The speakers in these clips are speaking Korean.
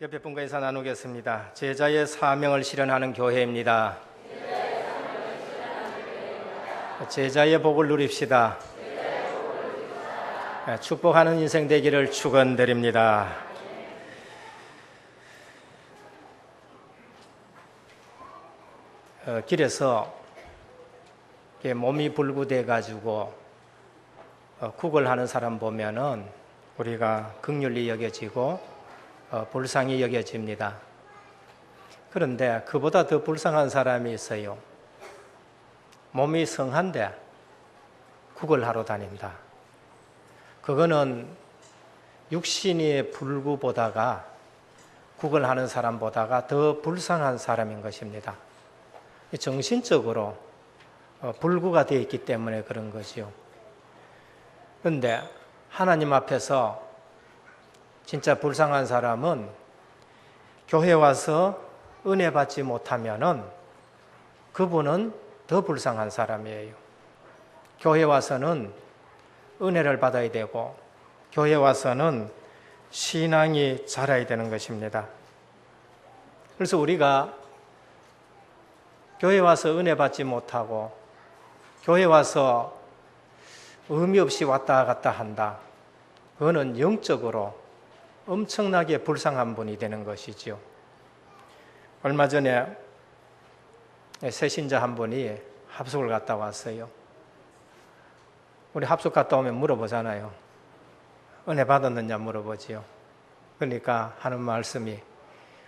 옆에 분과 인사 나누겠습니다. 제자의 사명을 실현하는 교회입니다. 제자의 복을 누립시다. 축복하는 인생 되기를 축원드립니다. 길에서 몸이 불구돼 가지고 구걸하는 사람 보면은 우리가 긍휼히 여겨지고 불쌍히 여겨집니다. 그런데 그보다 더 불쌍한 사람이 있어요. 몸이 성한데 구걸하러 다닌다. 그거는 육신이 불구보다가 구걸하는 사람보다가 더 불쌍한 사람인 것입니다. 정신적으로 불구가 되어 있기 때문에 그런 것이요. 그런데 하나님 앞에서 진짜 불쌍한 사람은 교회 와서 은혜 받지 못하면은 그분은 더 불쌍한 사람이에요. 교회 와서는 은혜를 받아야 되고 교회 와서는 신앙이 자라야 되는 것입니다. 그래서 우리가 교회 와서 은혜 받지 못하고 교회 와서 의미 없이 왔다 갔다 한다. 그거는 영적으로 엄청나게 불쌍한 분이 되는 것이죠. 얼마 전에 새신자 한 분이 합숙을 갔다 왔어요. 우리 합숙 갔다 오면 물어보잖아요. 은혜 받았느냐 물어보지요. 그러니까 하는 말씀이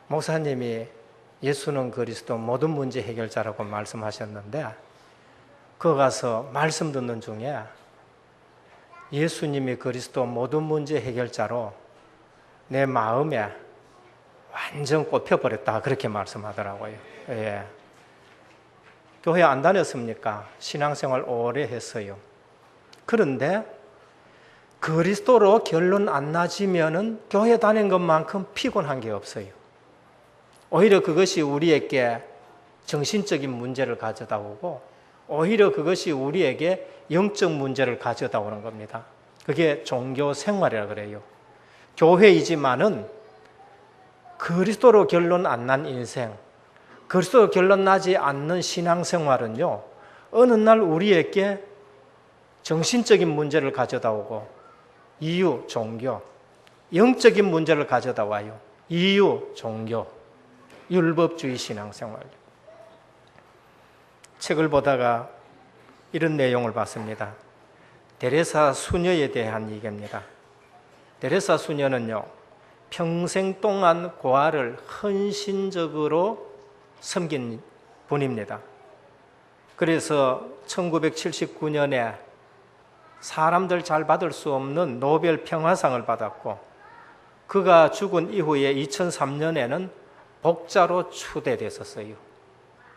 목사님이 예수는 그리스도 모든 문제 해결자라고 말씀하셨는데 거 가서 말씀 듣는 중에 예수님이 그리스도 모든 문제 해결자로 내 마음에 완전 꼽혀버렸다 그렇게 말씀하더라고요. 예. 교회 안 다녔습니까? 신앙생활 오래 했어요. 그런데 그리스도로 결론 안 나지면은 교회 다닌 것만큼 피곤한 게 없어요. 오히려 그것이 우리에게 정신적인 문제를 가져다 오고 오히려 그것이 우리에게 영적 문제를 가져다 오는 겁니다. 그게 종교 생활이라 그래요. 교회이지만은 그리스도로 결론 안 난 인생, 그리스도로 결론 나지 않는 신앙생활은요, 어느 날 우리에게 정신적인 문제를 가져다 오고 이유, 종교, 영적인 문제를 가져다 와요. 이유, 종교, 율법주의 신앙생활. 책을 보다가 이런 내용을 봤습니다. 데레사 수녀에 대한 얘기입니다. 데레사 수녀는요, 평생 동안 고아를 헌신적으로 섬긴 분입니다. 그래서 1979년에 사람들 잘 받을 수 없는 노벨 평화상을 받았고, 그가 죽은 이후에 2003년에는 복자로 추대됐었어요.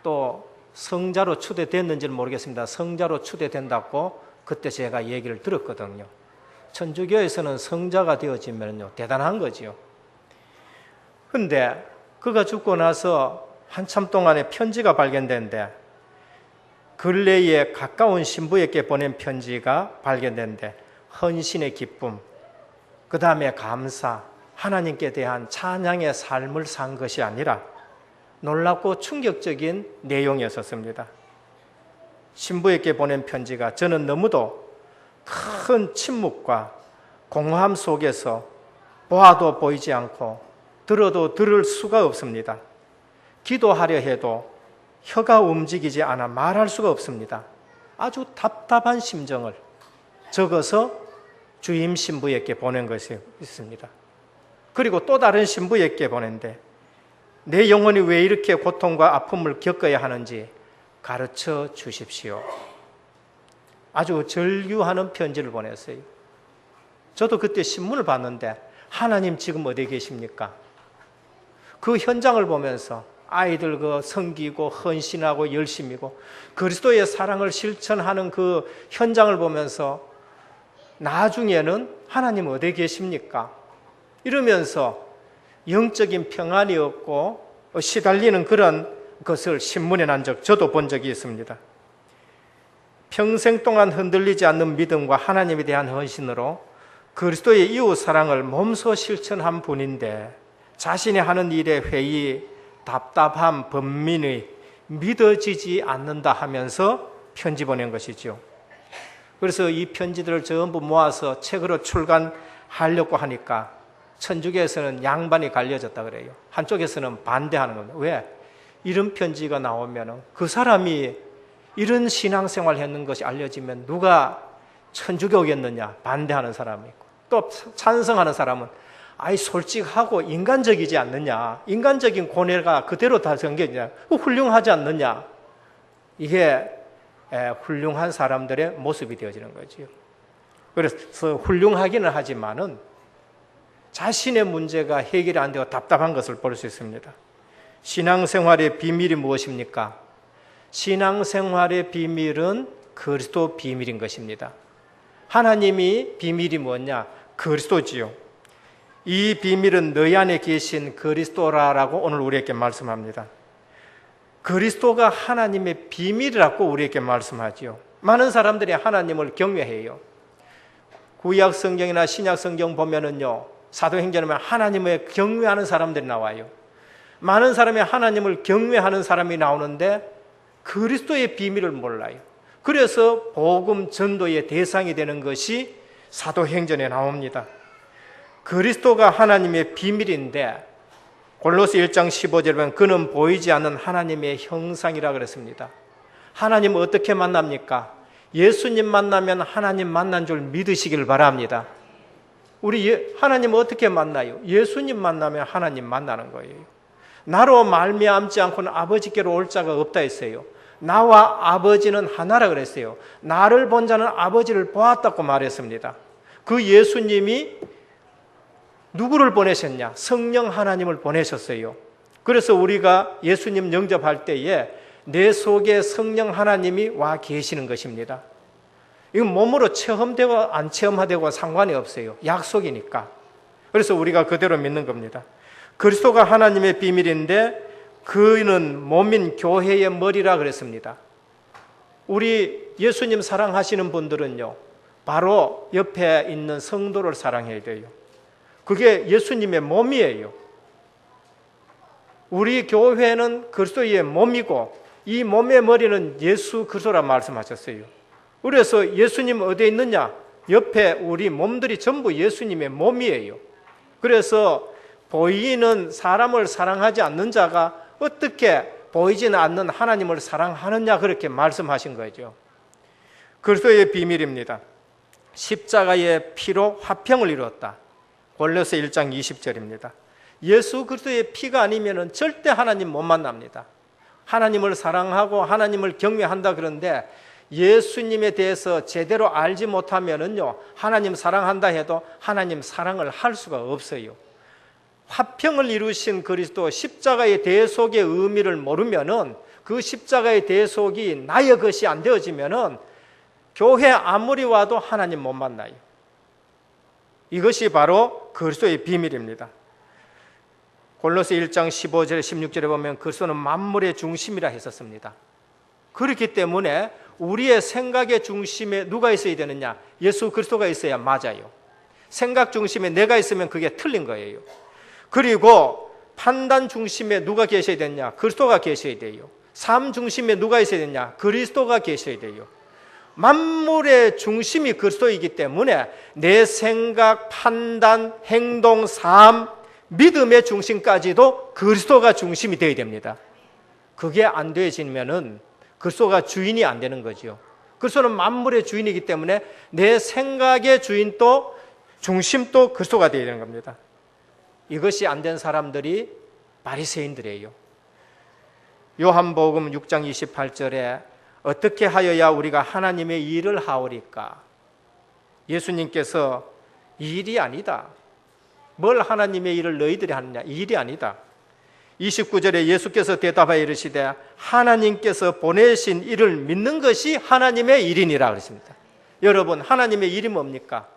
또 성자로 추대됐는지는 모르겠습니다. 성자로 추대된다고 그때 제가 얘기를 들었거든요. 천주교에서는 성자가 되어지면요 대단한 거지요. 그런데 그가 죽고 나서 한참 동안에 편지가 발견된데 근래에 가까운 신부에게 보낸 편지가 발견된데 헌신의 기쁨, 그 다음에 감사, 하나님께 대한 찬양의 삶을 산 것이 아니라 놀랍고 충격적인 내용이었습니다. 신부에게 보낸 편지가 저는 너무도 큰 침묵과 공허함 속에서 보아도 보이지 않고 들어도 들을 수가 없습니다. 기도하려 해도 혀가 움직이지 않아 말할 수가 없습니다. 아주 답답한 심정을 적어서 주임 신부에게 보낸 것이 있습니다. 그리고 또 다른 신부에게 보낸데 내 영혼이 왜 이렇게 고통과 아픔을 겪어야 하는지 가르쳐 주십시오. 아주 절규하는 편지를 보냈어요. 저도 그때 신문을 봤는데 하나님 지금 어디 계십니까? 그 현장을 보면서 아이들 섬기고 헌신하고 열심이고 그리스도의 사랑을 실천하는 그 현장을 보면서 나중에는 하나님 어디 계십니까? 이러면서 영적인 평안이 없고 시달리는 그런 것을 신문에 난 적 저도 본 적이 있습니다. 평생 동안 흔들리지 않는 믿음과 하나님에 대한 헌신으로 그리스도의 이웃 사랑을 몸소 실천한 분인데 자신이 하는 일에 회의, 답답함, 번민이 믿어지지 않는다 하면서 편지 보낸 것이죠. 그래서 이 편지들을 전부 모아서 책으로 출간하려고 하니까 천주교에서는 양반이 갈려졌다 그래요. 한쪽에서는 반대하는 겁니다. 왜? 이런 편지가 나오면 그 사람이 이런 신앙생활을 했는 것이 알려지면 누가 천주교겠느냐 반대하는 사람이 있고, 또 찬성하는 사람은 아이 솔직하고 인간적이지 않느냐, 인간적인 고뇌가 그대로 다 전개되냐, 훌륭하지 않느냐. 이게 훌륭한 사람들의 모습이 되어지는 거지요. 그래서 훌륭하기는 하지만은 자신의 문제가 해결이 안 되고 답답한 것을 볼 수 있습니다. 신앙생활의 비밀이 무엇입니까? 신앙생활의 비밀은 그리스도 비밀인 것입니다. 하나님이 비밀이 뭐냐? 그리스도지요. 이 비밀은 너희 안에 계신 그리스도라라고 오늘 우리에게 말씀합니다. 그리스도가 하나님의 비밀이라고 우리에게 말씀하지요. 많은 사람들이 하나님을 경외해요. 구약 성경이나 신약 성경 보면은요, 사도행전에 보면 하나님을 경외하는 사람들이 나와요. 많은 사람이 하나님을 경외하는 사람이 나오는데 그리스도의 비밀을 몰라요. 그래서 복음 전도의 대상이 되는 것이 사도행전에 나옵니다. 그리스도가 하나님의 비밀인데 골로새 1장 15절에 보면 그는 보이지 않는 하나님의 형상이라 그랬습니다. 하나님 어떻게 만납니까? 예수님 만나면 하나님 만난 줄 믿으시길 바랍니다. 우리 하나님 어떻게 만나요? 예수님 만나면 하나님 만나는 거예요. 나로 말미암지 않고는 아버지께로 올 자가 없다 했어요. 나와 아버지는 하나라 그랬어요. 나를 본 자는 아버지를 보았다고 말했습니다. 그 예수님이 누구를 보내셨냐? 성령 하나님을 보내셨어요. 그래서 우리가 예수님 영접할 때에 내 속에 성령 하나님이 와 계시는 것입니다. 이건 몸으로 체험되고 안 체험되고 상관이 없어요. 약속이니까. 그래서 우리가 그대로 믿는 겁니다. 그리스도가 하나님의 비밀인데 그는 몸인 교회의 머리라 그랬습니다. 우리 예수님 사랑하시는 분들은요, 바로 옆에 있는 성도를 사랑해야 돼요. 그게 예수님의 몸이에요. 우리 교회는 그리스도의 몸이고 이 몸의 머리는 예수 그리스도라 말씀하셨어요. 그래서 예수님 어디에 있느냐? 옆에 우리 몸들이 전부 예수님의 몸이에요. 그래서 보이는 사람을 사랑하지 않는 자가 어떻게 보이지는 않는 하나님을 사랑하느냐 그렇게 말씀하신 거죠. 그리스도의 비밀입니다. 십자가의 피로 화평을 이루었다. 골로새 1장 20절입니다. 예수 그리스도의 피가 아니면 절대 하나님 못 만납니다. 하나님을 사랑하고 하나님을 경외한다 그런데 예수님에 대해서 제대로 알지 못하면은요, 하나님 사랑한다 해도 하나님 사랑을 할 수가 없어요. 화평을 이루신 그리스도 십자가의 대속의 의미를 모르면은 그 십자가의 대속이 나의 것이 안 되어지면은 교회 아무리 와도 하나님 못 만나요. 이것이 바로 그리스도의 비밀입니다. 골로새 1장 15절 16절에 보면 그리스도는 만물의 중심이라 했었습니다. 그렇기 때문에 우리의 생각의 중심에 누가 있어야 되느냐? 예수 그리스도가 있어야 맞아요. 생각 중심에 내가 있으면 그게 틀린 거예요. 그리고 판단 중심에 누가 계셔야 되느냐? 그리스도가 계셔야 돼요. 삶 중심에 누가 있어야 되느냐? 그리스도가 계셔야 돼요. 만물의 중심이 그리스도이기 때문에 내 생각, 판단, 행동, 삶, 믿음의 중심까지도 그리스도가 중심이 되어야 됩니다. 그게 안 되어지면은 그리스도가 주인이 안 되는 거죠. 그리스도는 만물의 주인이기 때문에 내 생각의 주인도 중심도 그리스도가 되어야 되는 겁니다. 이것이 안 된 사람들이 바리새인들이에요. 요한복음 6장 28절에 어떻게 하여야 우리가 하나님의 일을 하오리까? 예수님께서 이 일이 아니다. 뭘 하나님의 일을 너희들이 하느냐? 이 일이 아니다. 29절에 예수께서 대답하여 이르시되 하나님께서 보내신 일을 믿는 것이 하나님의 일이니라 그랬습니다. 여러분, 하나님의 일이 뭡니까?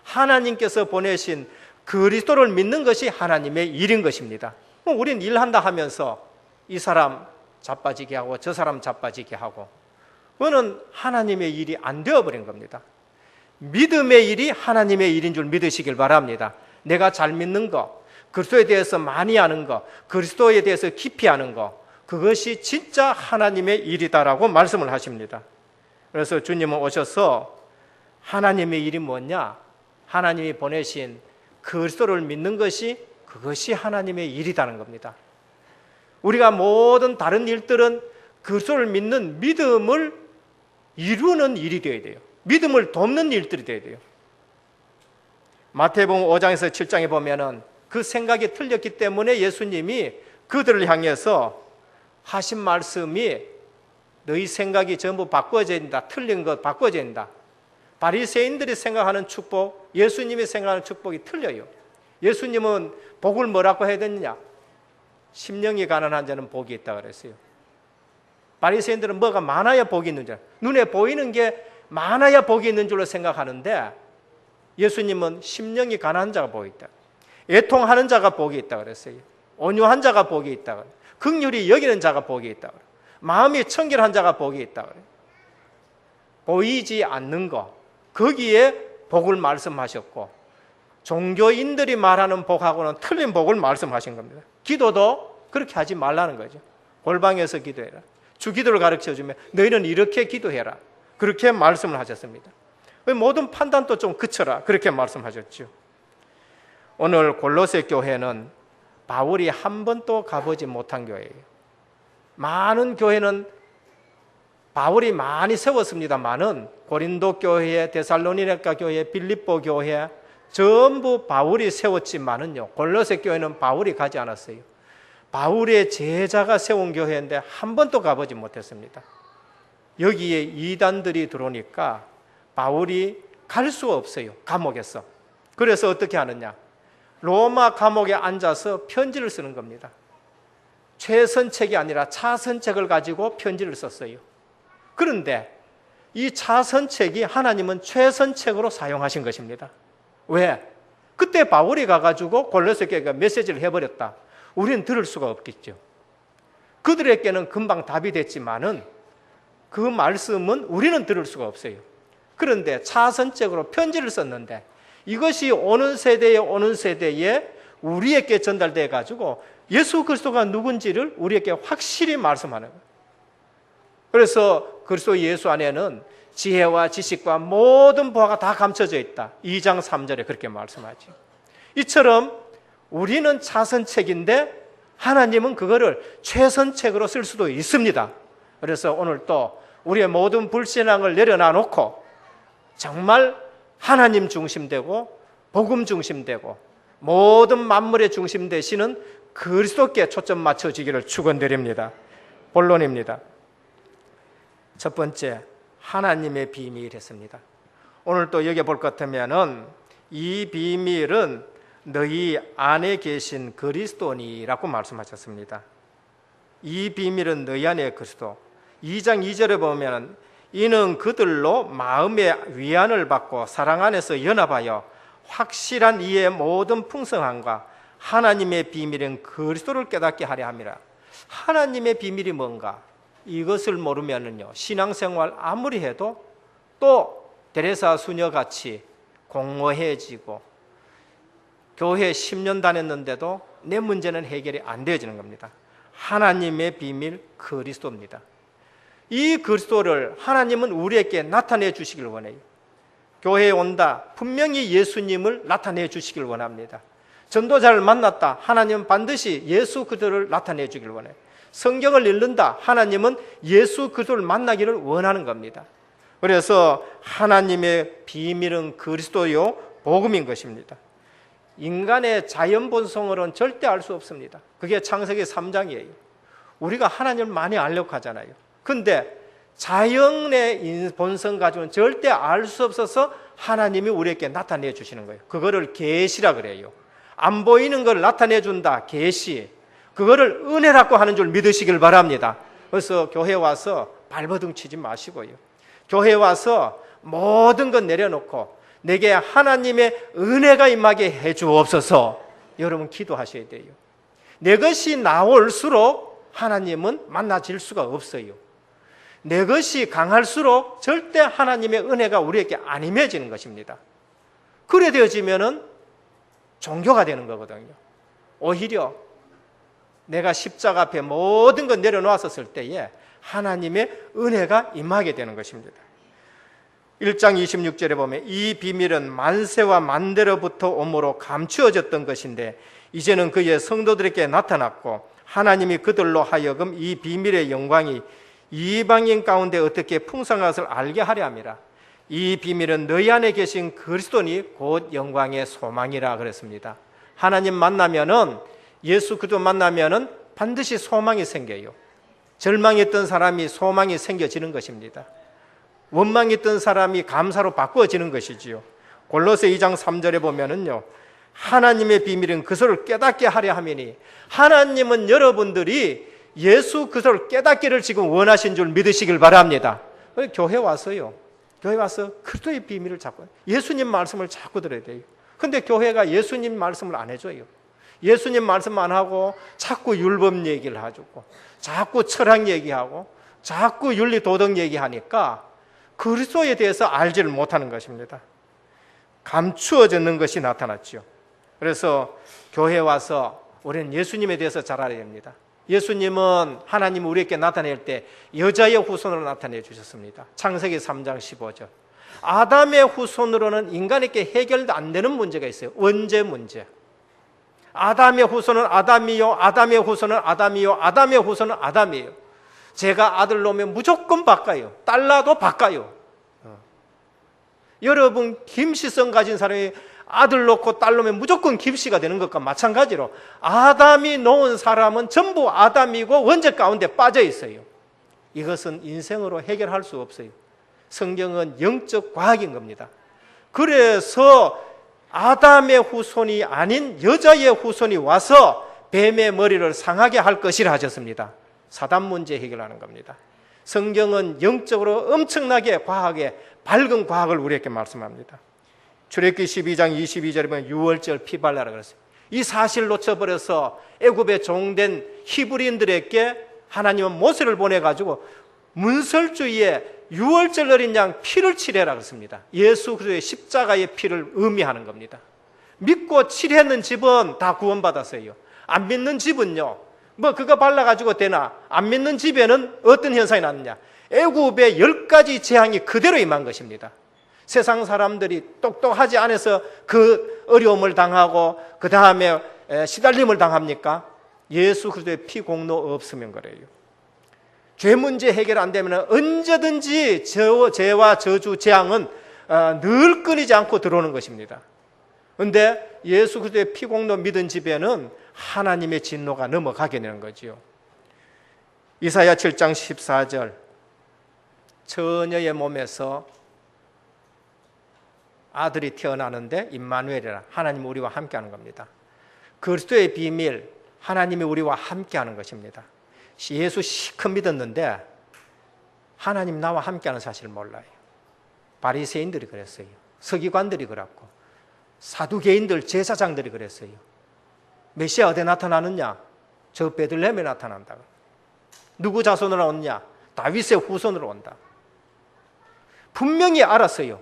하나님께서 보내신 그리스도를 믿는 것이 하나님의 일인 것입니다. 우린 일한다 하면서 이 사람 자빠지게 하고 저 사람 자빠지게 하고, 그거는 하나님의 일이 안 되어버린 겁니다. 믿음의 일이 하나님의 일인 줄 믿으시길 바랍니다. 내가 잘 믿는 거, 그리스도에 대해서 많이 아는 것, 그리스도에 대해서 깊이 아는 것, 그것이 진짜 하나님의 일이다라고 말씀을 하십니다. 그래서 주님은 오셔서 하나님의 일이 뭐냐? 하나님이 보내신 그리스도를 믿는 것이 그것이 하나님의 일이라는 겁니다. 우리가 모든 다른 일들은 그리스도를 믿는 믿음을 이루는 일이 되어야 돼요. 믿음을 돕는 일들이 되어야 돼요. 마태복음 5장에서 7장에 보면은 그 생각이 틀렸기 때문에 예수님이 그들을 향해서 하신 말씀이 너희 생각이 전부 바꿔져야 된다. 틀린 것 바꿔져야 된다. 바리새인들이 생각하는 축복, 예수님이 생각하는 축복이 틀려요. 예수님은 복을 뭐라고 해야 되느냐? 심령이 가난한 자는 복이 있다 그랬어요. 바리새인들은 뭐가 많아야 복이 있는 줄, 눈에 보이는 게 많아야 복이 있는 줄로 생각하는데 예수님은 심령이 가난한 자가 복이 있다. 애통하는 자가 복이 있다 그랬어요. 온유한 자가 복이 있다. 긍휼히 여기는 자가 복이 있다. 마음이 청결한 자가 복이 있다. 보이지 않는 것, 거기에 복을 말씀하셨고 종교인들이 말하는 복하고는 틀린 복을 말씀하신 겁니다. 기도도 그렇게 하지 말라는 거죠. 골방에서 기도해라. 주기도를 가르쳐주면 너희는 이렇게 기도해라. 그렇게 말씀을 하셨습니다. 모든 판단도 좀 그쳐라. 그렇게 말씀하셨죠. 오늘 골로새 교회는 바울이 한 번도 가보지 못한 교회예요. 많은 교회는 바울이 많이 세웠습니다만은 고린도 교회, 데살로니가 교회, 빌립보 교회 전부 바울이 세웠지만은요, 골로새 교회는 바울이 가지 않았어요. 바울의 제자가 세운 교회인데 한 번도 가보지 못했습니다. 여기에 이단들이 들어오니까 바울이 갈 수가 없어요. 감옥에서. 그래서 어떻게 하느냐? 로마 감옥에 앉아서 편지를 쓰는 겁니다. 최선책이 아니라 차선책을 가지고 편지를 썼어요. 그런데 이 차선책이 하나님은 최선책으로 사용하신 것입니다. 왜? 그때 바울이 가가지고 골로새 교회가 메시지를 해버렸다. 우리는 들을 수가 없겠죠. 그들에게는 금방 답이 됐지만은 그 말씀은 우리는 들을 수가 없어요. 그런데 차선책으로 편지를 썼는데 이것이 오는 세대에 우리에게 전달돼 가지고 예수 그리스도가 누군지를 우리에게 확실히 말씀하는 거예요. 그래서 그리스도 예수 안에는 지혜와 지식과 모든 보화가 다 감춰져 있다. 2장 3절에 그렇게 말씀하죠. 이처럼 우리는 차선책인데 하나님은 그거를 최선책으로 쓸 수도 있습니다. 그래서 오늘 또 우리의 모든 불신앙을 내려놔놓고 정말 하나님 중심되고 복음 중심되고 모든 만물의 중심 되시는 그리스도께 초점 맞춰지기를 축원드립니다. 본론입니다. 첫 번째, 하나님의 비밀이었습니다. 오늘 또 여기 볼 것 같으면은 이 비밀은 너희 안에 계신 그리스도니라고 말씀하셨습니다. 이 비밀은 너희 안에 그리스도. 2장 2절에 보면 이는 그들로 마음의 위안을 받고 사랑 안에서 연합하여 확실한 이의 모든 풍성함과 하나님의 비밀인 그리스도를 깨닫게 하려 함이라. 하나님의 비밀이 뭔가? 이것을 모르면은요, 신앙생활 아무리 해도 또 데레사 수녀같이 공허해지고 교회 10년 다녔는데도 내 문제는 해결이 안 되어지는 겁니다. 하나님의 비밀 그리스도입니다. 이 그리스도를 하나님은 우리에게 나타내 주시길 원해요. 교회에 온다, 분명히 예수님을 나타내 주시길 원합니다. 전도자를 만났다, 하나님은 반드시 예수 그리스도를 나타내 주길 원해요. 성경을 읽는다, 하나님은 예수 그리스도를 만나기를 원하는 겁니다. 그래서 하나님의 비밀은 그리스도요 복음인 것입니다. 인간의 자연 본성으로는 절대 알 수 없습니다. 그게 창세기 3장이에요. 우리가 하나님을 많이 알려고 하잖아요. 근데 자연의 본성 가지고는 절대 알 수 없어서 하나님이 우리에게 나타내 주시는 거예요. 그거를 계시라 그래요. 안 보이는 걸 나타내 준다, 계시. 그거를 은혜라고 하는 줄 믿으시길 바랍니다. 그래서 교회 와서 발버둥 치지 마시고요. 교회 와서 모든 것 내려놓고 내게 하나님의 은혜가 임하게 해 주옵소서. 여러분 기도하셔야 돼요. 내 것이 나올수록 하나님은 만나질 수가 없어요. 내 것이 강할수록 절대 하나님의 은혜가 우리에게 안 임해지는 것입니다. 그래 되어지면은 종교가 되는 거거든요. 오히려 내가 십자가 앞에 모든 것 내려놓았을 때에 하나님의 은혜가 임하게 되는 것입니다. 1장 26절에 보면 이 비밀은 만세와 만대로부터 오므로 감추어졌던 것인데 이제는 그의 성도들에게 나타났고 하나님이 그들로 하여금 이 비밀의 영광이 이방인 가운데 어떻게 풍성한 것을 알게 하려 함이라. 이 비밀은 너희 안에 계신 그리스도니 곧 영광의 소망이라 그랬습니다. 하나님 만나면은, 예수 그리스도 만나면은 반드시 소망이 생겨요. 절망했던 사람이 소망이 생겨지는 것입니다. 원망했던 사람이 감사로 바꾸어지는 것이지요. 골로새 2장 3절에 보면은요, 하나님의 비밀은 그것을 깨닫게 하려 함이니, 하나님은 여러분들이 예수 그리스도를 깨닫기를 지금 원하신 줄 믿으시길 바랍니다. 교회 와서요, 교회 와서 그리스도의 비밀을 자꾸, 예수님 말씀을 자꾸 들어야 돼요. 근데 교회가 예수님 말씀을 안 해줘요. 예수님 말씀 안 하고 자꾸 율법 얘기를 해주고 자꾸 철학 얘기하고 자꾸 윤리 도덕 얘기하니까 그리스도에 대해서 알지를 못하는 것입니다. 감추어지는 것이 나타났죠. 그래서 교회 와서 우리는 예수님에 대해서 잘 알아야 됩니다. 예수님은 하나님 우리에게 나타낼 때 여자의 후손으로 나타내 주셨습니다. 창세기 3장 15절. 아담의 후손으로는 인간에게 해결도 안 되는 문제가 있어요. 원죄 문제. 아담의 후손은 아담이요, 아담의 후손은 아담이요, 아담의 후손은 아담이에요. 제가 아들 놓으면 무조건 바꿔요. 딸 낳아도 바꿔요. 여러분 김씨성 가진 사람이 아들 놓고 딸 놓으면 무조건 김씨가 되는 것과 마찬가지로 아담이 놓은 사람은 전부 아담이고 원죄 가운데 빠져 있어요. 이것은 인생으로 해결할 수 없어요. 성경은 영적 과학인 겁니다. 그래서 아담의 후손이 아닌 여자의 후손이 와서 뱀의 머리를 상하게 할 것이라 하셨습니다. 사단 문제 해결하는 겁니다. 성경은 영적으로 엄청나게 과하게 밝은 과학을 우리에게 말씀합니다. 출애굽기 12장 22절에 보면 유월절 피 발라라 그랬어요. 이 사실 놓쳐버려서 애굽에 종된 히브리인들에게 하나님은 모세를 보내가지고 문설주의에 유월절 어린 양 피를 칠해라 그랬습니다. 예수 그리스도의 십자가의 피를 의미하는 겁니다. 믿고 칠했는 집은 다 구원받았어요. 안 믿는 집은요, 뭐 그거 발라가지고 되나? 안 믿는 집에는 어떤 현상이 났느냐? 애굽의 10가지 재앙이 그대로 임한 것입니다. 세상 사람들이 똑똑하지 않아서 그 어려움을 당하고 그 다음에 시달림을 당합니까? 예수 그리스도의 피 공로 없으면 그래요. 죄 문제 해결 안 되면 언제든지 죄와 저주, 재앙은 늘 끊이지 않고 들어오는 것입니다. 그런데 예수 그리스도의 피 공로 믿은 집에는 하나님의 진노가 넘어가게 되는 거지요. 이사야 7장 14절, 처녀의 몸에서 아들이 태어나는데 임마누엘이라, 하나님이 우리와 함께하는 겁니다. 그리스도의 비밀, 하나님이 우리와 함께하는 것입니다. 예수 시컷 믿었는데 하나님 나와 함께하는 사실을 몰라요. 바리새인들이 그랬어요. 서기관들이 그랬고 사두개인들, 제사장들이 그랬어요. 메시아 어디 나타나느냐? 저 베들레헴에 나타난다. 누구 자손으로 오느냐? 다윗의 후손으로 온다. 분명히 알았어요.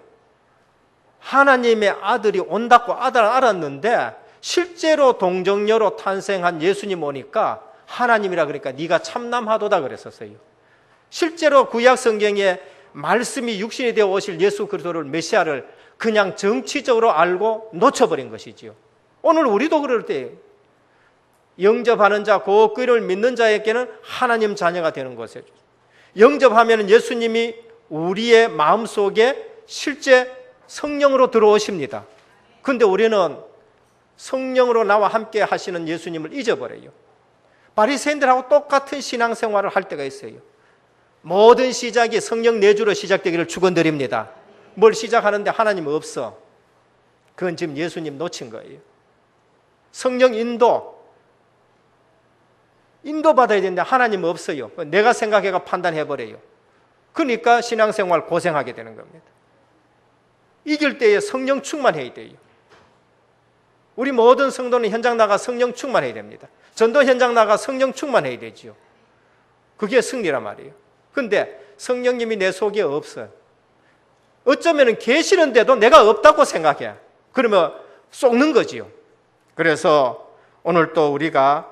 하나님의 아들이 온다고 알았는데 실제로 동정녀로 탄생한 예수님 오니까 하나님이라 그러니까 네가 참남하도다 그랬었어요. 실제로 구약 성경에 말씀이 육신이 되어 오실 예수 그리스도를, 메시아를 그냥 정치적으로 알고 놓쳐버린 것이지요. 오늘 우리도 그럴 때예요. 영접하는 자, 그 qui를 믿는 자에게는 하나님 자녀가 되는 것이죠. 영접하면 예수님이 우리의 마음속에 실제 성령으로 들어오십니다. 그런데 우리는 성령으로 나와 함께 하시는 예수님을 잊어버려요. 바리새인들하고 똑같은 신앙생활을 할 때가 있어요. 모든 시작이 성령 내주로 시작되기를 축원드립니다. 뭘 시작하는데 하나님 없어. 그건 지금 예수님 놓친 거예요. 성령 인도받아야 되는데 하나님 없어요. 내가 생각해가 판단해버려요. 그러니까 신앙생활 고생하게 되는 겁니다. 이길 때에 성령 충만해야 돼요. 우리 모든 성도는 현장 나가 성령 충만해야 됩니다. 전도 현장 나가 성령 충만해야 되지요. 그게 승리란 말이에요. 근데 성령님이 내 속에 없어요. 어쩌면 계시는데도 내가 없다고 생각해. 그러면 속는 거지요. 그래서 오늘 또 우리가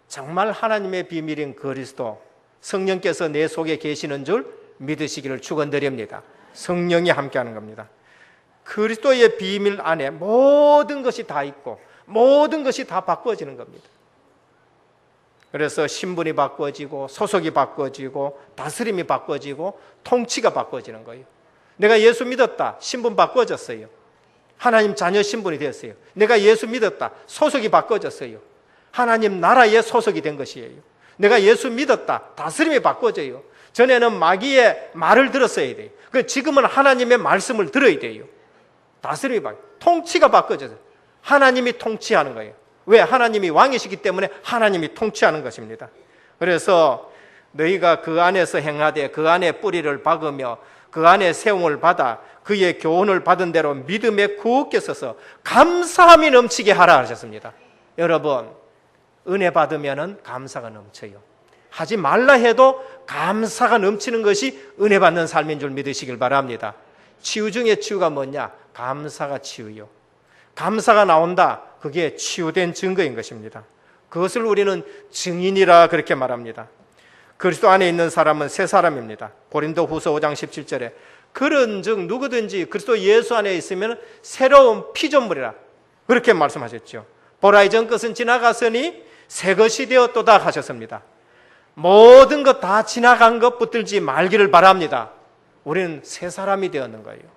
정말 하나님의 비밀인 그리스도, 성령께서 내 속에 계시는 줄 믿으시기를 축원드립니다. 성령이 함께하는 겁니다. 그리스도의 비밀 안에 모든 것이 다 있고 모든 것이 다 바꿔지는 겁니다. 그래서 신분이 바꿔지고 소속이 바꿔지고 다스림이 바꿔지고 통치가 바꿔지는 거예요. 내가 예수 믿었다, 신분 바꿔졌어요. 하나님 자녀 신분이 되었어요. 내가 예수 믿었다, 소속이 바꿔졌어요. 하나님 나라에 소속이 된 것이에요. 내가 예수 믿었다, 다스림이 바꿔져요. 전에는 마귀의 말을 들었어야 돼요. 지금은 하나님의 말씀을 들어야 돼요. 다스림이 바뀌어요. 통치가 바꿔져요. 하나님이 통치하는 거예요. 왜? 하나님이 왕이시기 때문에 하나님이 통치하는 것입니다. 그래서 너희가 그 안에서 행하되 그 안에 뿌리를 박으며 그 안에 세움을 받아 그의 교훈을 받은 대로 믿음에 굳게 서서 감사함이 넘치게 하라 하셨습니다. 여러분, 은혜 받으면 감사가 넘쳐요. 하지 말라 해도 감사가 넘치는 것이 은혜 받는 삶인 줄 믿으시길 바랍니다. 치유 중에 치유가 뭐냐? 감사가 치유요. 감사가 나온다. 그게 치유된 증거인 것입니다. 그것을 우리는 증인이라 그렇게 말합니다. 그리스도 안에 있는 사람은 새 사람입니다. 고린도후서 5장 17절에 그런즉 누구든지 그리스도 예수 안에 있으면 새로운 피조물이라 그렇게 말씀하셨죠. 보라 이전 것은 지나갔으니 새 것이 되었도다 하셨습니다. 모든 것 다 지나간 것 붙들지 말기를 바랍니다. 우리는 새 사람이 되었는 거예요.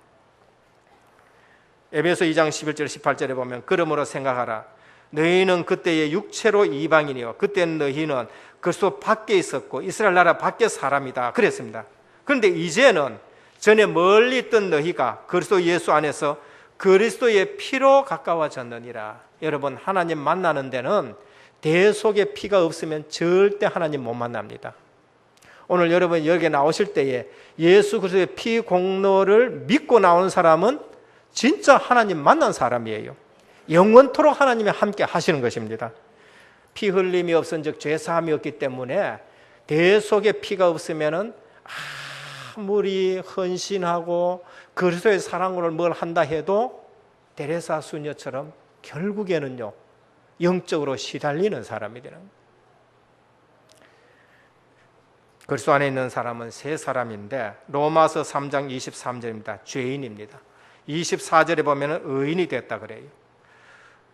에베소 2장 11절 18절에 보면 그러므로 생각하라. 너희는 그때의 육체로 이방인이요 그때 너희는 그리스도 밖에 있었고 이스라엘 나라 밖에 사람이다 그랬습니다. 그런데 이제는 전에 멀리 있던 너희가 그리스도 예수 안에서 그리스도의 피로 가까워졌느니라. 여러분, 하나님 만나는 데는 대속의 피가 없으면 절대 하나님 못 만납니다. 오늘 여러분 여기 나오실 때에 예수 그리스도의 피 공로를 믿고 나온 사람은 진짜 하나님 만난 사람이에요. 영원토록 하나님이 함께 하시는 것입니다. 피 흘림이 없은즉 죄 사함이 없기 때문에 대속의 피가 없으면은 아무리 헌신하고 그리스도의 사랑으로 뭘 한다 해도 데레사 수녀처럼 결국에는요 영적으로 시달리는 사람이 되는 거예요. 그리스도 안에 있는 사람은 새 사람인데 로마서 3장 23절입니다. 죄인입니다. 24절에 보면 의인이 됐다 그래요.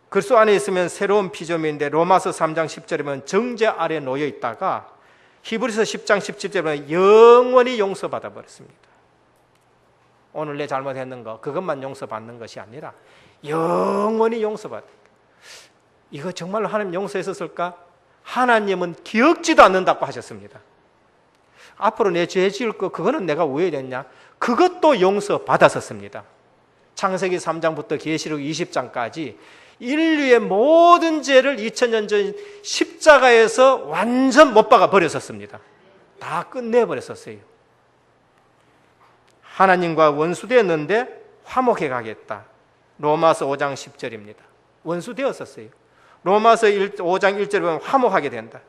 그리스도 안에 있으면 새로운 피조물인데 로마서 3장 10절에 보면 정죄 아래 놓여 있다가 히브리서 10장 17절에 보면 영원히 용서받아 버렸습니다. 오늘 내 잘못했는 거 그것만 용서받는 것이 아니라 영원히 용서받아. 이거 정말로 하나님 용서했었을까? 하나님은 기억지도 않는다고 하셨습니다. 앞으로 내 죄 지을 거 그거는 내가 왜 됐냐? 그것도 용서받았었습니다. 창세기 3장부터 계시록 20장까지 인류의 모든 죄를 2000년 전 십자가에서 완전 못 박아 버렸었습니다. 다 끝내버렸었어요. 하나님과 원수되었는데 화목해 가겠다. 로마서 5장 10절입니다. 원수되었었어요. 로마서 5장 1절에 보면 화목하게 된다.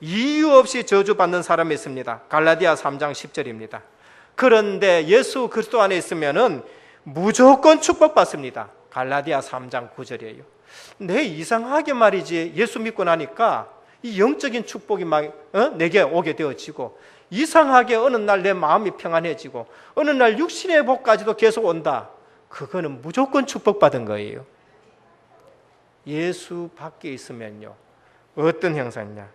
이유 없이 저주받는 사람이 있습니다. 갈라디아 3장 10절입니다. 그런데 예수 그리스도 안에 있으면은 무조건 축복받습니다. 갈라디아 3장 9절이에요. 내 이상하게 말이지 예수 믿고 나니까 이 영적인 축복이 막 내게 오게 되어지고 이상하게 어느 날 내 마음이 평안해지고 어느 날 육신의 복까지도 계속 온다. 그거는 무조건 축복받은 거예요. 예수 밖에 있으면요 어떤 형상이냐?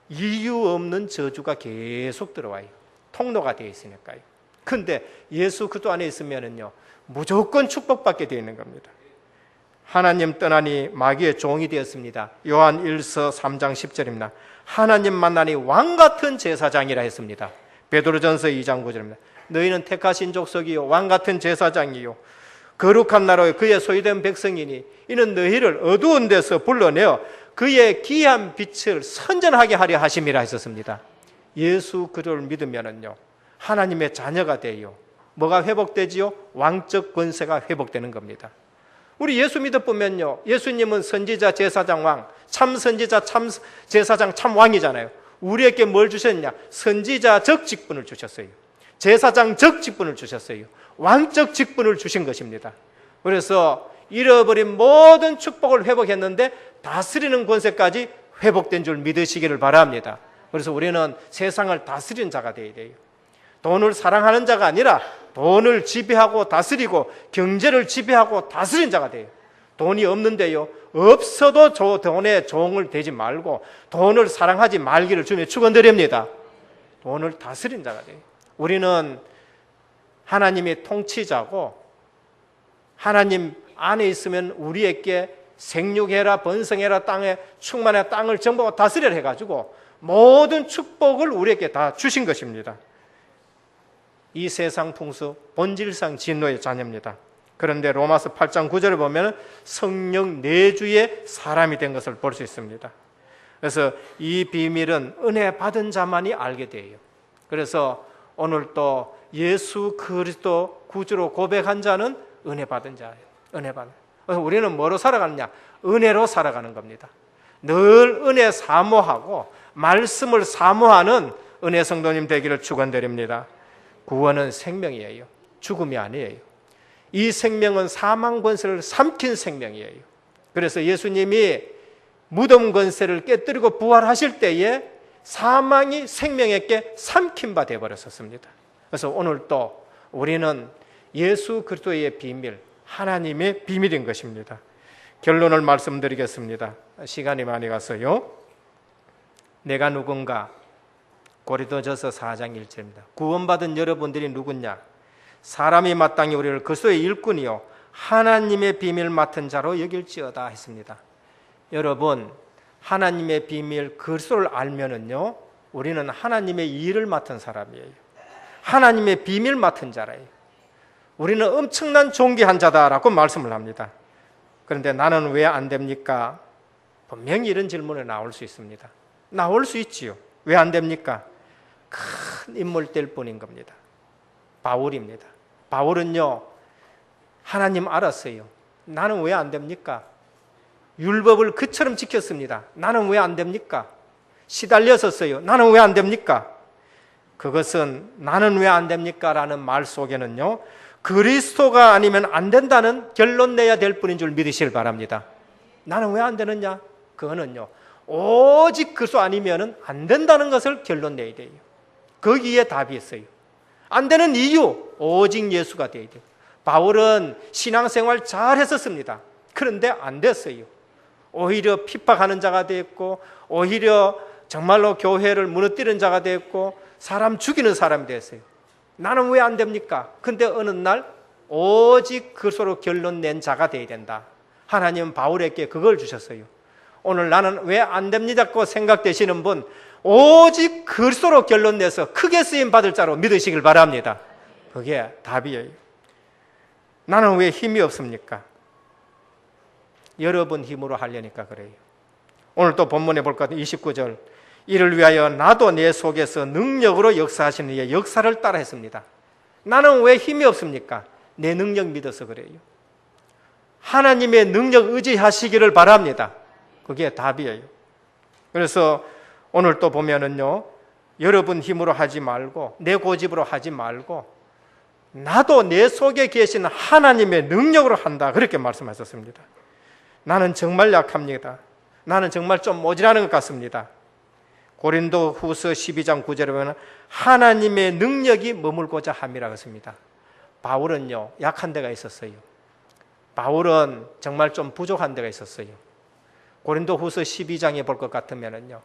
이유 없는 저주가 계속 들어와요. 통로가 되어 있으니까요. 근데 예수 그리스도 안에 있으면은요 무조건 축복받게 되어 있는 겁니다. 하나님 떠나니 마귀의 종이 되었습니다. 요한 1서 3장 10절입니다. 하나님 만나니 왕같은 제사장이라 했습니다. 베드로전서 2장 9절입니다. 너희는 택하신 족속이요 왕같은 제사장이요 거룩한 나라요 그의 소유된 백성이니 이는 너희를 어두운 데서 불러내어 그의 귀한 빛을 선전하게 하려 하심이라 했었습니다. 예수 그리스도를 믿으면은요 하나님의 자녀가 돼요. 뭐가 회복되지요? 왕적 권세가 회복되는 겁니다. 우리 예수 믿어보면요 예수님은 선지자 제사장 왕, 참 선지자 참 제사장 참 왕이잖아요. 우리에게 뭘 주셨냐? 선지자적 직분을 주셨어요. 제사장적 직분을 주셨어요. 왕적 직분을 주신 것입니다. 그래서 잃어버린 모든 축복을 회복했는데 다스리는 권세까지 회복된 줄 믿으시기를 바랍니다. 그래서 우리는 세상을 다스리는 자가 되어야 돼요. 돈을 사랑하는 자가 아니라 돈을 지배하고 다스리고 경제를 지배하고 다스리는 자가 돼요. 돈이 없는데요, 없어도 저 돈의 종을 되지 말고 돈을 사랑하지 말기를 주님께 축원드립니다. 돈을 다스리는 자가 돼요. 우리는 하나님의 통치자고 하나님 안에 있으면 우리에게 생육해라 번성해라 땅에 충만해 땅을 정복하고 다스리라 해가지고 모든 축복을 우리에게 다 주신 것입니다. 이 세상 풍수 본질상 진노의 자녀입니다. 그런데 로마서 8장 9절을 보면 성령 내주의 사람이 된 것을 볼 수 있습니다. 그래서 이 비밀은 은혜 받은 자만이 알게 돼요. 그래서 오늘 또 예수 그리스도 구주로 고백한 자는 은혜 받은 자예요. 은혜 받은. 그래서 우리는 뭐로 살아가느냐? 은혜로 살아가는 겁니다. 늘 은혜 사모하고 말씀을 사모하는 은혜 성도님 되기를 축원드립니다. 구원은 생명이에요. 죽음이 아니에요. 이 생명은 사망 권세를 삼킨 생명이에요. 그래서 예수님이 무덤 권세를 깨뜨리고 부활하실 때에 사망이 생명에게 삼킨 바 되어버렸었습니다. 그래서 오늘 또 우리는 예수 그리스도의 비밀, 하나님의 비밀인 것입니다. 결론을 말씀드리겠습니다. 시간이 많이 갔어요. 내가 누군가? 고린도전서 4장 1절입니다. 구원받은 여러분들이 누구냐? 사람이 마땅히 우리를 그리스도의 일꾼이요 하나님의 비밀 맡은 자로 여길지어다 했습니다. 여러분, 하나님의 비밀 그리스도를 알면은요, 우리는 하나님의 일을 맡은 사람이에요. 하나님의 비밀 맡은 자라요. 우리는 엄청난 존귀한 자다라고 말씀을 합니다. 그런데 나는 왜 안 됩니까? 분명히 이런 질문이 나올 수 있습니다. 나올 수 있지요. 왜 안 됩니까? 큰 인물될 뿐인 겁니다. 바울입니다. 바울은요, 하나님 알았어요. 나는 왜 안 됩니까? 율법을 그처럼 지켰습니다. 나는 왜 안 됩니까? 시달렸었어요. 나는 왜 안 됩니까? 그것은 나는 왜 안 됩니까? 라는 말 속에는요, 그리스도가 아니면 안 된다는 결론 내야 될 뿐인 줄 믿으시길 바랍니다. 나는 왜 안 되느냐? 그거는요, 오직 그리스도 아니면 안 된다는 것을 결론 내야 돼요. 거기에 답이 있어요. 안 되는 이유, 오직 예수가 돼야 돼요. 바울은 신앙생활 잘 했었습니다. 그런데 안 됐어요. 오히려 핍박하는 자가 됐고, 오히려 정말로 교회를 무너뜨리는 자가 됐고, 사람 죽이는 사람이 됐어요. 나는 왜 안 됩니까? 근데 어느 날 오직 그리스도로 결론 낸 자가 돼야 된다. 하나님은 바울에게 그걸 주셨어요. 오늘 나는 왜 안 됩니다고 생각되시는 분, 오직 그리스도로 결론 내서 크게 쓰임 받을 자로 믿으시길 바랍니다. 그게 답이에요. 나는 왜 힘이 없습니까? 여러분 힘으로 하려니까 그래요. 오늘 또 본문에 볼 것 같은 29절, 이를 위하여 나도 내 속에서 능력으로 역사하시는 이의 역사를 따라 했습니다. 나는 왜 힘이 없습니까? 내 능력 믿어서 그래요. 하나님의 능력 의지하시기를 바랍니다. 그게 답이에요. 그래서 오늘 또 보면은요, 여러분 힘으로 하지 말고 내 고집으로 하지 말고 나도 내 속에 계신 하나님의 능력으로 한다, 그렇게 말씀하셨습니다. 나는 정말 약합니다. 나는 정말 좀 모자라는 것 같습니다. 고린도 후서 12장 9절에 보면 하나님의 능력이 머물고자 함이라고 했습니다. 바울은요, 약한 데가 있었어요. 바울은 정말 좀 부족한 데가 있었어요. 고린도 후서 12장에 볼 것 같으면요,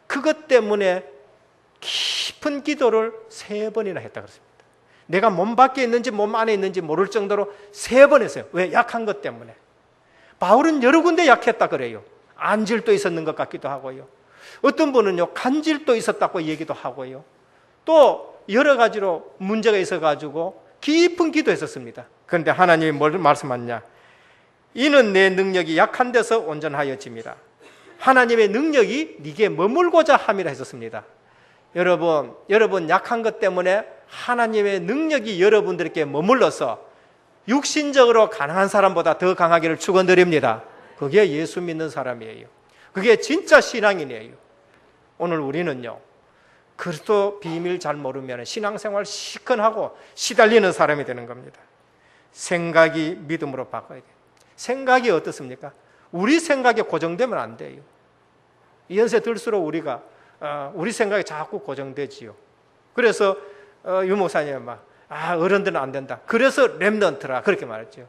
그것 때문에 깊은 기도를 3번이나 했다 그랬습니다. 내가 몸 밖에 있는지 몸 안에 있는지 모를 정도로 3번 했어요. 왜? 약한 것 때문에. 바울은 여러 군데 약했다 그래요. 안질도 있었는 것 같기도 하고요. 어떤 분은요, 간질도 있었다고 얘기도 하고요. 또 여러 가지로 문제가 있어가지고 깊은 기도했었습니다. 그런데 하나님이 뭘 말씀하냐? 이는 내 능력이 약한 데서 온전하여짐이라. 하나님의 능력이 네게 머물고자 함이라 했었습니다. 여러분 약한 것 때문에 하나님의 능력이 여러분들에게 머물러서 육신적으로 가능한 사람보다 더 강하기를 축원드립니다. 그게 예수 믿는 사람이에요. 그게 진짜 신앙인이에요. 오늘 우리는요, 그리스도 비밀 잘 모르면 신앙생활 시큰하고 시달리는 사람이 되는 겁니다. 생각이 믿음으로 바꿔야 돼요. 생각이 어떻습니까? 우리 생각에 고정되면 안 돼요. 이 연세 들수록 우리가 우리 생각이 자꾸 고정되지요. 그래서 유 목사님은 막 어른들은 안 된다. 그래서 렘넌트라 그렇게 말했죠.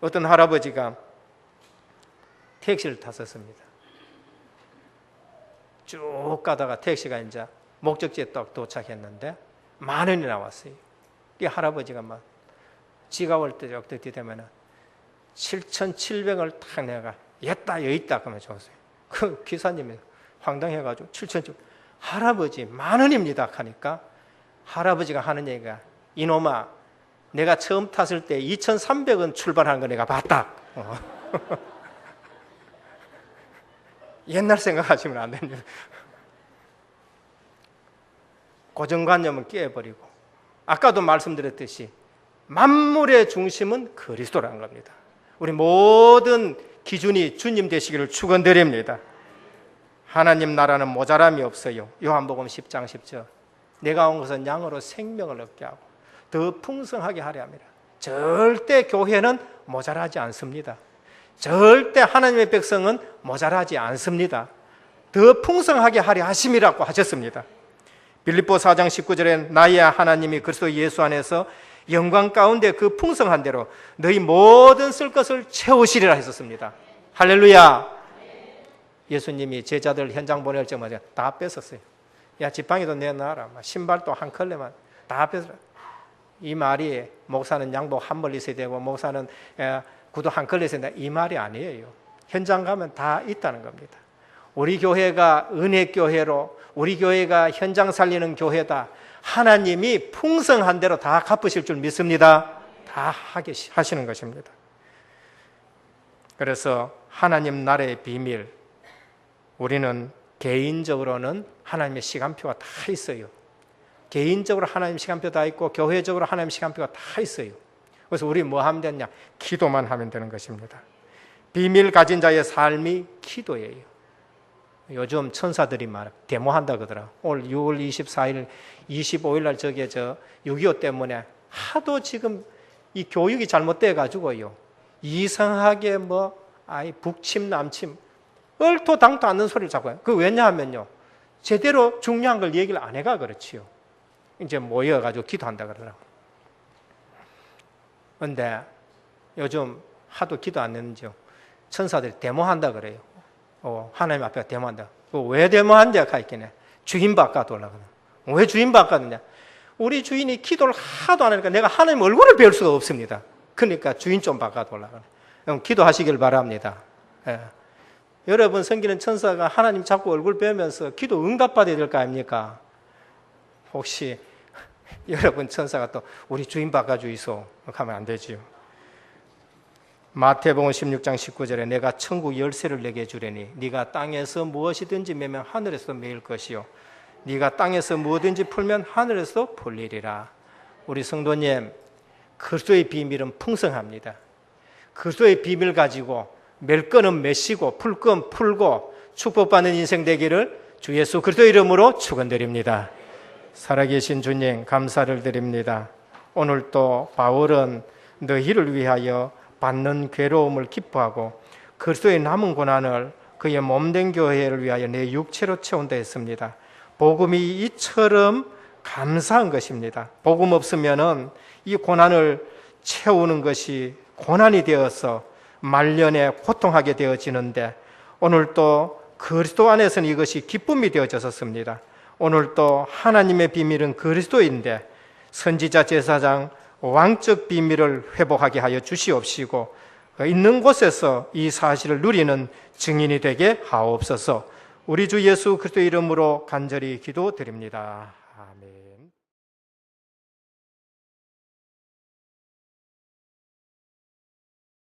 어떤 할아버지가 택시를 탔었습니다. 쭉 가다가 택시가 이제 목적지에 딱 도착했는데 10,000원이 나왔어요. 이 할아버지가 막 지갑을 어떻게 되면은 7,700원을 탁 내가 있다 여기 있다 그러면 줬어요. 그 기사님이 황당해가지고 7,700원 할아버지 10,000원입니다 하니까 할아버지가 하는 얘기가 이놈아 내가 처음 탔을 때 2,300원 출발하는 거 내가 봤다. 옛날 생각하시면 안 됩니다. 고정관념은 깨버리고 아까도 말씀드렸듯이 만물의 중심은 그리스도라는 겁니다. 우리 모든 기준이 주님 되시기를 축원드립니다. 하나님 나라는 모자람이 없어요. 요한복음 10장 10절 내가 온 것은 양으로 생명을 얻게 하고 더 풍성하게 하려 합니다. 절대 교회는 모자라지 않습니다. 절대 하나님의 백성은 모자라지 않습니다. 더 풍성하게 하려 하심이라고 하셨습니다. 빌립보 4장 19절에 나의 하나님이 그리스도 예수 안에서 영광 가운데 그 풍성한 대로 너희 모든 쓸 것을 채우시리라 했었습니다. 할렐루야. 예수님이 제자들 현장 보낼 때마다 다 뺏었어요. 야 지팡이도 내놔라, 신발도 한 컬레만 다 뺏어라. 이 말이 목사는 양복 한 벌 있어야 되고 목사는 구두 한 컬레 있어야 된다 이 말이 아니에요. 현장 가면 다 있다는 겁니다. 우리 교회가 은혜교회로 우리 교회가 현장 살리는 교회다. 하나님이 풍성한 대로 다 갚으실 줄 믿습니다. 다 하시는 것입니다. 그래서 하나님 나라의 비밀 우리는 개인적으로는 하나님의 시간표가 다 있어요. 개인적으로 하나님 시간표 다 있고 교회적으로 하나님 시간표가 다 있어요. 그래서 우리 뭐 하면 되냐? 기도만 하면 되는 것입니다. 비밀 가진 자의 삶이 기도예요. 요즘 천사들이 데모한다 그러더라. 오늘 6월 24일, 25일 날 저게 6.25 때문에 하도 지금 이 교육이 잘못돼 가지고요. 이상하게 북침 남침 얼토 당토 않는 소리를 자꾸 해요. 그 왜냐하면요. 제대로 중요한 걸 얘기를 안 해가 그렇지요. 이제 모여가지고 기도한다 그러더라고. 근데 요즘 하도 기도 안 했는지요. 천사들이 데모한다 그래요. 하나님 앞에 데모한다. 왜 데모한다 하있겠네. 주인 바꿔 올라가는. 왜 주인 바꿔느냐? 우리 주인이 기도를 하도 안 하니까 내가 하나님 얼굴을 배울 수가 없습니다. 그러니까 주인 좀 바꿔 올라가는. 기도하시길 바랍니다. 예. 여러분 섬기는 천사가 하나님 자꾸 얼굴 배우면서 기도 응답받아야 될 거 아닙니까? 혹시 여러분 천사가 또 우리 주인 바꿔주이소 하면 안 되지요. 마태복음 16장 19절에 내가 천국 열쇠를 내게 주려니 네가 땅에서 무엇이든지 매면 하늘에서 매일 것이요 네가 땅에서 무엇든지 풀면 하늘에서 풀리리라. 우리 성도님 그리스도의 비밀은 풍성합니다. 그리스도의 비밀 가지고 멜 거는 메시고 풀 건 풀고 축복받는 인생 되기를 주 예수 그리스도 이름으로 축원드립니다. 살아계신 주님 감사를 드립니다. 오늘 또 바울은 너희를 위하여 받는 괴로움을 기뻐하고 그리스도의 남은 고난을 그의 몸된 교회를 위하여 내 육체로 채운다 했습니다. 복음이 이처럼 감사한 것입니다. 복음 없으면은 이 고난을 채우는 것이 고난이 되어서 말년에 고통하게 되어지는데 오늘 또 그리스도 안에서는 이것이 기쁨이 되어졌습니다. 오늘 또 하나님의 비밀은 그리스도인데 선지자 제사장 왕적 비밀을 회복하게 하여 주시옵시고 있는 곳에서 이 사실을 누리는 증인이 되게 하옵소서. 우리 주 예수 그리스도 이름으로 간절히 기도드립니다. 아멘.